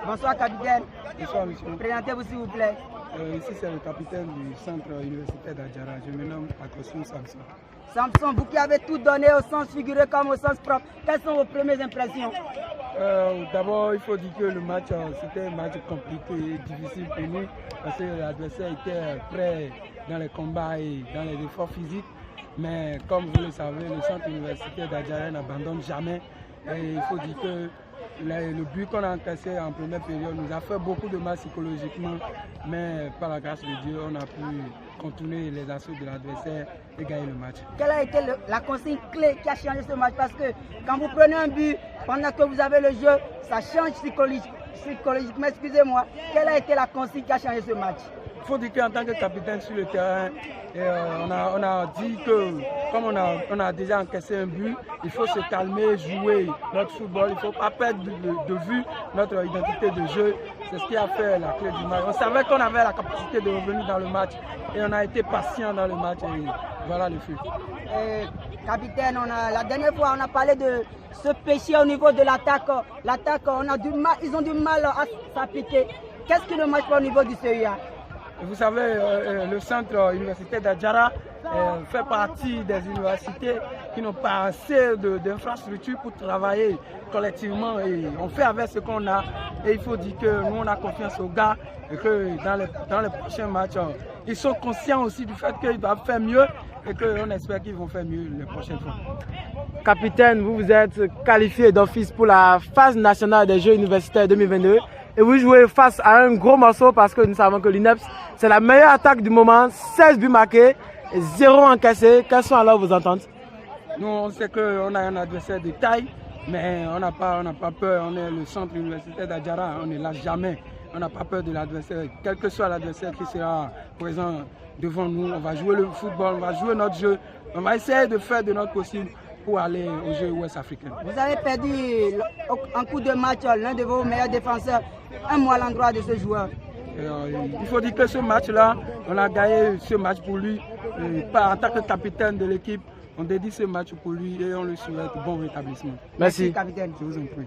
Bonsoir, capitaine. Bonsoir, monsieur. Présentez-vous, s'il vous plaît. Ici, c'est le capitaine du centre universitaire d'Adjara. Je me nomme Akosu Samson. Samson, vous qui avez tout donné au sens figuré comme au sens propre, quelles sont vos premières impressions? D'abord, il faut dire que le match, c'était un match compliqué et difficile pour nous parce que l'adversaire était prêt dans les combats et dans les efforts physiques. Mais comme vous le savez, le centre universitaire d'Adjara n'abandonne jamais. Et il faut dire que le but qu'on a encaissé en première période nous a fait beaucoup de mal psychologiquement, mais par la grâce de Dieu, on a pu contourner les assauts de l'adversaire et gagner le match. Quelle a été la consigne clé qui a changé ce match? Parce que quand vous prenez un but, pendant que vous avez le jeu, ça change psychologiquement. Excusez-moi, quelle a été la consigne qui a changé ce match? Il faut dire qu'en tant que capitaine sur le terrain, on a dit que comme on a déjà encaissé un but, il faut se calmer, jouer notre football. Il ne faut pas perdre de vue notre identité de jeu. C'est ce qui a fait la clé du match. On savait qu'on avait la capacité de revenir dans le match et on a été patient dans le match et voilà le fait. Capitaine, la dernière fois on a parlé de ce péché au niveau de l'attaque. L'attaque, ils ont du mal à s'appliquer. Qu'est-ce que le match fait au niveau du CEA? Vous savez, le centre universitaire d'Adjara fait partie des universités qui n'ont pas assez d'infrastructures pour travailler collectivement et on fait avec ce qu'on a. Et il faut dire que nous, on a confiance aux gars et que dans les prochains matchs, ils sont conscients aussi du fait qu'ils doivent faire mieux et qu'on espère qu'ils vont faire mieux les prochaines fois. Capitaine, vous vous êtes qualifié d'office pour la phase nationale des Jeux universitaires 2022. Et vous jouez face à un gros morceau parce que nous savons que l'UNEPS, c'est la meilleure attaque du moment, 16 buts marqués et 0 encaissés. Quelles sont alors vos attentes? Nous, on sait qu'on a un adversaire de taille, mais on n'a pas peur. On est le centre universitaire d'Adjara, on ne lâche jamais. On n'a pas peur de l'adversaire. Quel que soit l'adversaire qui sera présent devant nous, on va jouer le football, on va jouer notre jeu. On va essayer de faire de notre possible pour aller aux Jeux ouest africains. Vous avez perdu en coup de match l'un de vos meilleurs défenseurs. Un mot à l'endroit de ce joueur. Il faut dire que ce match-là, on a gagné ce match pour lui. En tant que capitaine de l'équipe, on dédie ce match pour lui et on lui souhaite bon rétablissement. Merci, capitaine. Je vous en prie.